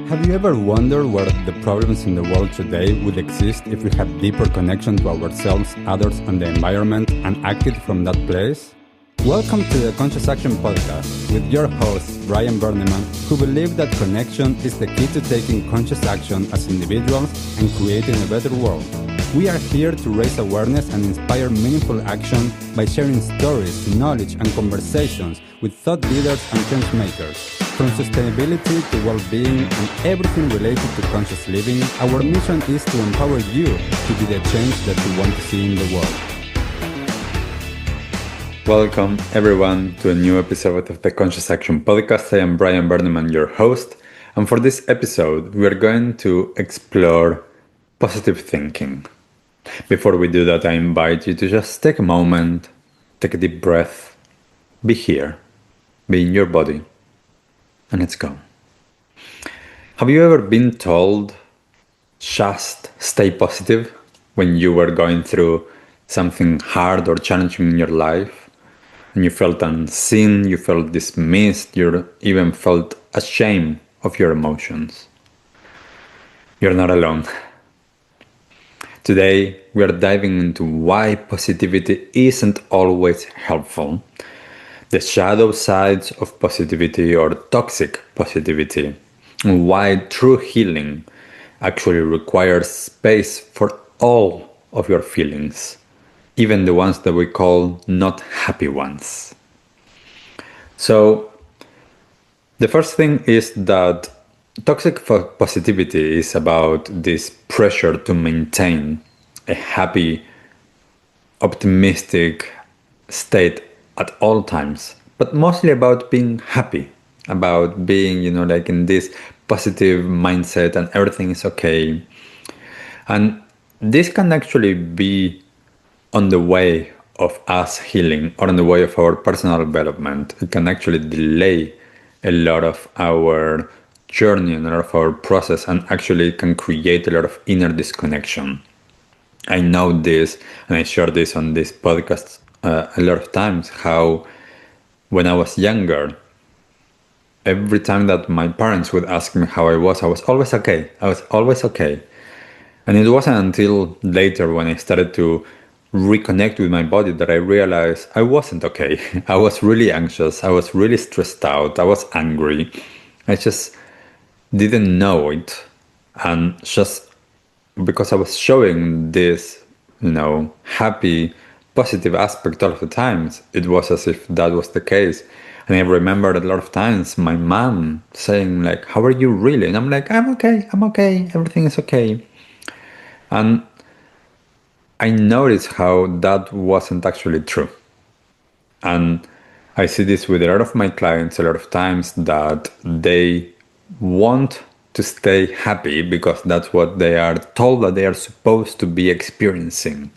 Have you ever wondered where the problems in the world today would exist if we had deeper connection to ourselves, others, and the environment and acted from that place? Welcome to the Conscious Action Podcast with your host, Brian Berneman, who believe that connection is the key to taking conscious action as individuals and creating a better world. We are here to raise awareness and inspire meaningful action by sharing stories, knowledge, and conversations with thought leaders and change makers. From sustainability to well-being and everything related to conscious living, our mission is to empower you to be the change that you want to see in the world. Welcome everyone to a new episode of the Conscious Action Podcast. I am Brian Berneman, your host, and for this episode we are going to explore positive thinking. Before we do that, I invite you to just take a moment, take a deep breath, be here, be in your body, and let's go. Have you ever been told, just stay positive when you were going through something hard or challenging in your life? And you felt unseen, you felt dismissed, you even felt ashamed of your emotions. You're not alone. Today, we are diving into why positivity isn't always helpful, the shadow sides of positivity or toxic positivity, and why true healing actually requires space for all of your feelings, even the ones that we call not happy ones. So, the first thing is that toxic positivity is about this pressure to maintain a happy, optimistic state at all times, but mostly about being happy, about being, like in this positive mindset and everything is okay. And this can actually be on the way of us healing or on the way of our personal development. It can actually delay a lot of our journey and a lot of our process, and actually can create a lot of inner disconnection. I know this, and I share this on this podcast a lot of times, how when I was younger, every time that my parents would ask me how I was always okay. I was always okay. And it wasn't until later when I started to reconnect with my body that I realized I wasn't okay. I was really anxious. I was really stressed out. I was angry. I just didn't know it. And just because I was showing this, happy, positive aspect all of the times, it was as if that was the case. And I remember a lot of times my mom saying like, how are you really? And I'm like, I'm okay, everything is okay. And I noticed how that wasn't actually true. And I see this with a lot of my clients a lot of times, that they want to stay happy because that's what they are told that they are supposed to be experiencing.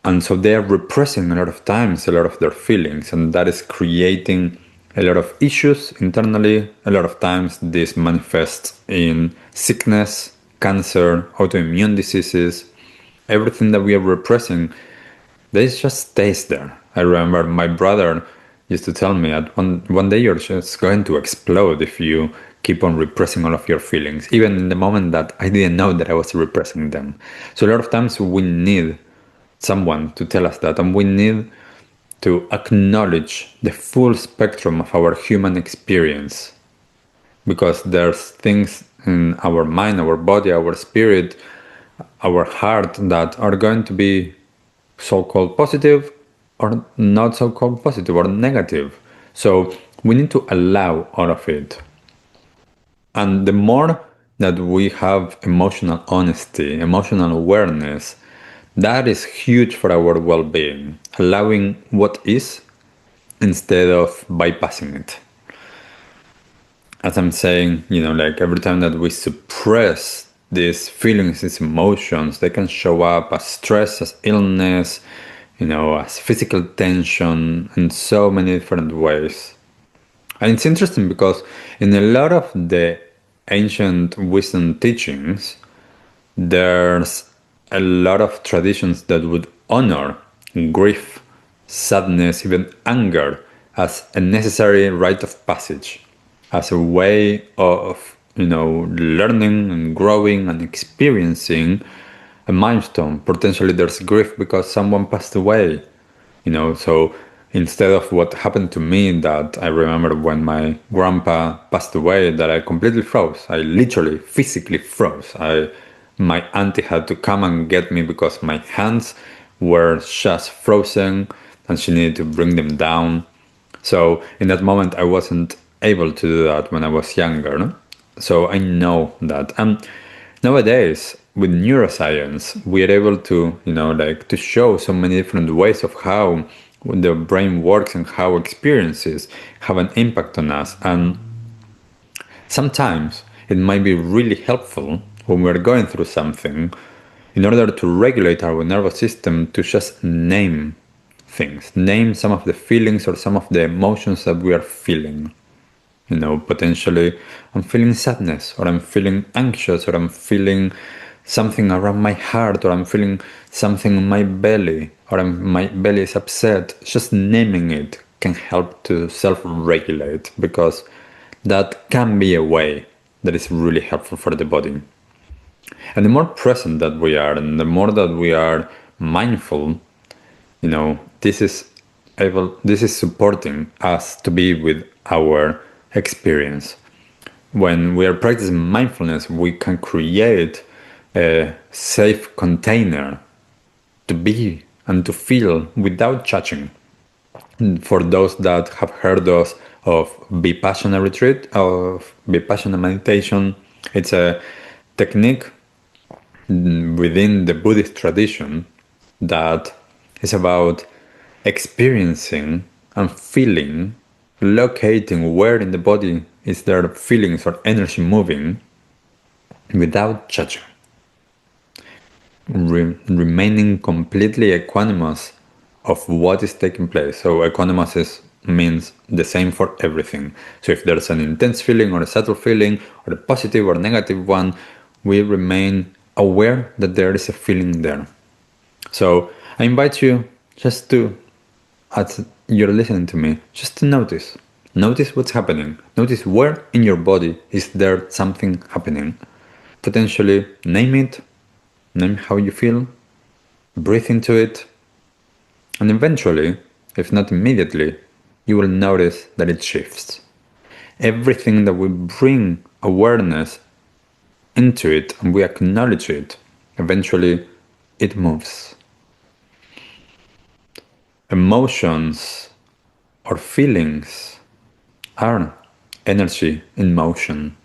And so they are repressing a lot of times a lot of their feelings, and that is creating a lot of issues internally. A lot of times this manifests in sickness, cancer, autoimmune diseases. Everything that we are repressing, this just stays there. I remember my brother used to tell me that one day you're just going to explode if you keep on repressing all of your feelings, even in the moment that I didn't know that I was repressing them. So a lot of times we need someone to tell us that, and we need to acknowledge the full spectrum of our human experience, because there's things in our mind, our body, our spirit, our heart that are going to be so-called positive or not so-called positive or negative. So we need to allow all of it. And the more that we have emotional honesty, emotional awareness, that is huge for our well-being, allowing what is instead of bypassing it. As I'm saying, like every time that we suppress these feelings, these emotions, they can show up as stress, as illness, as physical tension in so many different ways. And it's interesting because in a lot of the ancient wisdom teachings, there's a lot of traditions that would honor grief, sadness, even anger as a necessary rite of passage, as a way of learning and growing and experiencing a milestone. Potentially there's grief because someone passed away, so instead of what happened to me, that I remember when my grandpa passed away, that I completely froze. I literally physically froze. My auntie had to come and get me because my hands were just frozen and she needed to bring them down. So in that moment I wasn't able to do that when I was younger, no? So I know that. And nowadays with neuroscience we are able to to show so many different ways of how the brain works and how experiences have an impact on us. And sometimes it might be really helpful when we're going through something, in order to regulate our nervous system, to just name things, name some of the feelings or some of the emotions that we are feeling. Potentially I'm feeling sadness, or I'm feeling anxious, or I'm feeling something around my heart, or I'm feeling something in my belly, or my belly is upset. Just naming it can help to self-regulate, because that can be a way that is really helpful for the body. And the more present that we are, and the more that we are mindful, this is supporting us to be with our experience. When we are practicing mindfulness, we can create a safe container to be and to feel without judging. For those that have heard of Vipassana retreat, of Vipassana meditation, it's a technique within the Buddhist tradition that is about experiencing and feeling, locating where in the body is there feelings or energy moving without judging, remaining completely equanimous of what is taking place. So equanimous means the same for everything. So if there's an intense feeling or a subtle feeling or a positive or negative one, we remain aware that there is a feeling there. So I invite you just to, as you're listening to me, just to notice what's happening. Notice where in your body is there something happening. Potentially name it, name how you feel, breathe into it, and eventually, if not immediately, you will notice that it shifts. Everything that we bring awareness into it and we acknowledge it, eventually it moves. Emotions or feelings are energy in motion.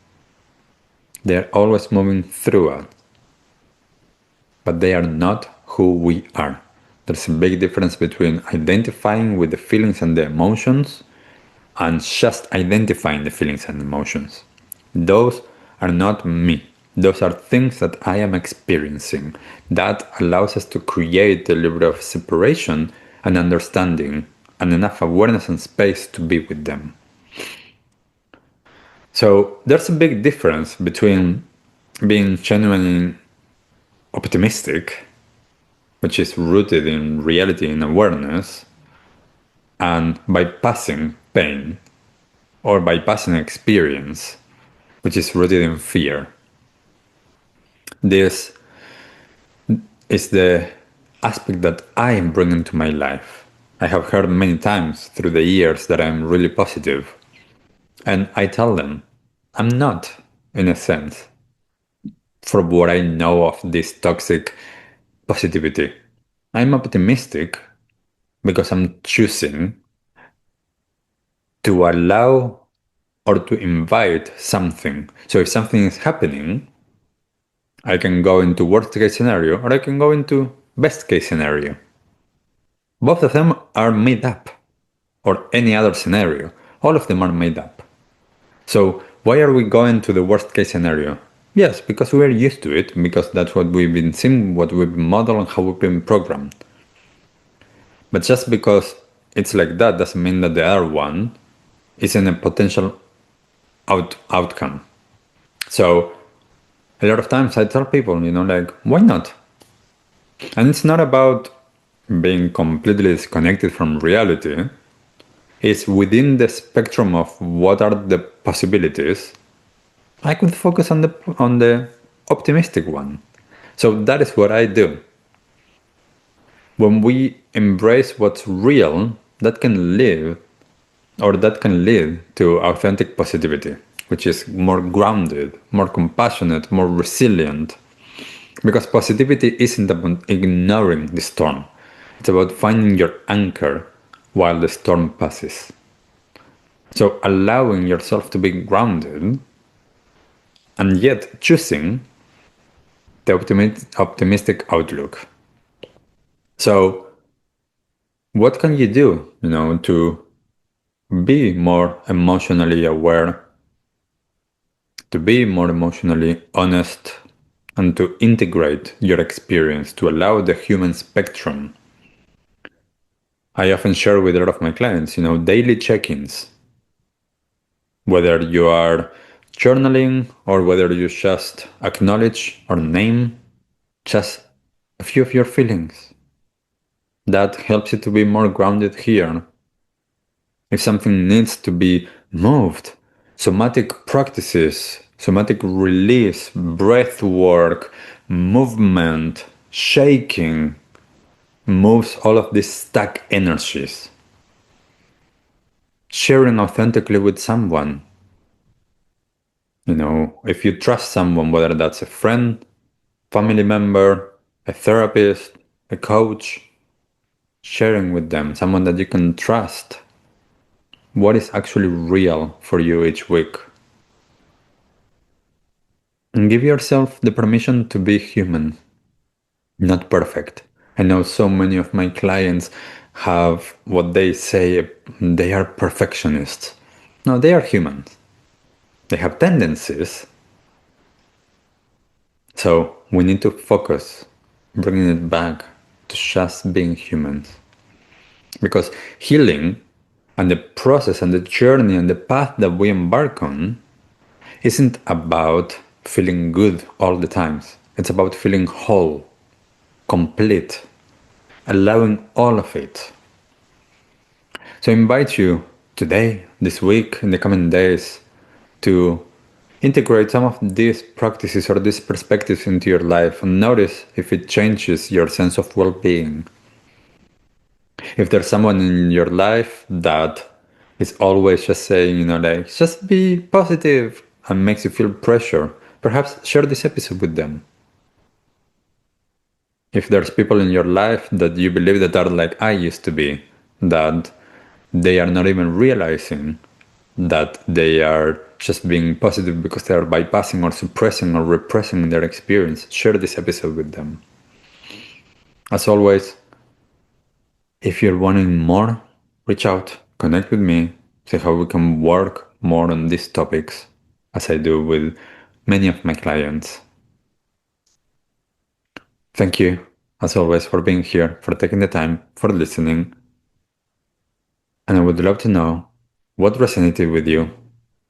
They're always moving through us, but they are not who we are. There's a big difference between identifying with the feelings and the emotions and just identifying the feelings and emotions. Those are not me. Those are things that I am experiencing. That allows us to create a little bit of separation and understanding and enough awareness and space to be with them. So there's a big difference between being genuinely optimistic, which is rooted in reality and awareness, and bypassing pain or bypassing experience, which is rooted in fear. This is the aspect that I am bringing to my life. I have heard many times through the years that I'm really positive. And I tell them, I'm not, in a sense, from what I know of this toxic positivity. I'm optimistic because I'm choosing to allow or to invite something. So if something is happening, I can go into worst case scenario or I can go into best case scenario. Both of them are made up, or any other scenario. All of them are made up. So why are we going to the worst case scenario? Yes, because we are used to it, because that's what we've been seeing, what we've been modeled, and how we've been programmed. But just because it's like that doesn't mean that the other one isn't a potential outcome. So a lot of times I tell people, why not? And it's not about being completely disconnected from reality. It's within the spectrum of what are the possibilities. I could focus on the optimistic one. So that is what I do. When we embrace what's real, that can lead to authentic positivity, which is more grounded, more compassionate, more resilient. Because positivity isn't about ignoring the storm. It's about finding your anchor while the storm passes. So allowing yourself to be grounded and yet choosing the optimistic outlook. So what can you do, to be more emotionally aware, to be more emotionally honest, and to integrate your experience, to allow the human spectrum? I often share with a lot of my clients, daily check-ins. Whether you are journaling or whether you just acknowledge or name just a few of your feelings. That helps you to be more grounded here. If something needs to be moved, somatic practices, somatic release, breath work, movement, shaking, moves all of these stuck energies. Sharing authentically with someone. If you trust someone, whether that's a friend, family member, a therapist, a coach, sharing with them, someone that you can trust, what is actually real for you each week. And give yourself the permission to be human, not perfect. I know so many of my clients have what they say they are perfectionists. No, they are humans. They have tendencies. So we need to focus, bringing it back to just being humans. Because healing and the process and the journey and the path that we embark on isn't about feeling good all the times. It's about feeling whole, complete, allowing all of it. So I invite you today, this week, in the coming days, to integrate some of these practices or these perspectives into your life and notice if it changes your sense of well-being. If there's someone in your life that is always just saying, just be positive and makes you feel pressure, perhaps share this episode with them. If there's people in your life that you believe that are like I used to be, that they are not even realizing that they are just being positive because they are bypassing or suppressing or repressing their experience, share this episode with them. As always, if you're wanting more, reach out, connect with me, see how we can work more on these topics, as I do with many of my clients. Thank you, as always, for being here, for taking the time, for listening. And I would love to know what resonated with you,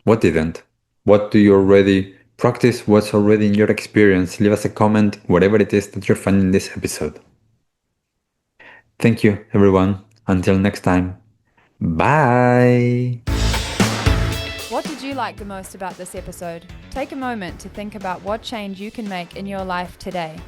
what didn't, what do you already practice, what's already in your experience. Leave us a comment, whatever it is that you're finding this episode. Thank you, everyone. Until next time. Bye! What did you like the most about this episode? Take a moment to think about what change you can make in your life today.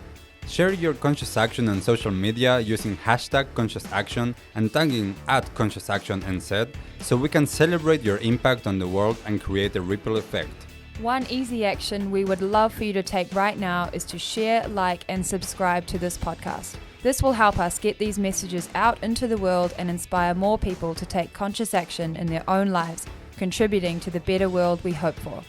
Share your conscious action on social media using #ConsciousAction and tagging @ConsciousActionNZ so we can celebrate your impact on the world and create a ripple effect. One easy action we would love for you to take right now is to share, like, and subscribe to this podcast. This will help us get these messages out into the world and inspire more people to take conscious action in their own lives, contributing to the better world we hope for.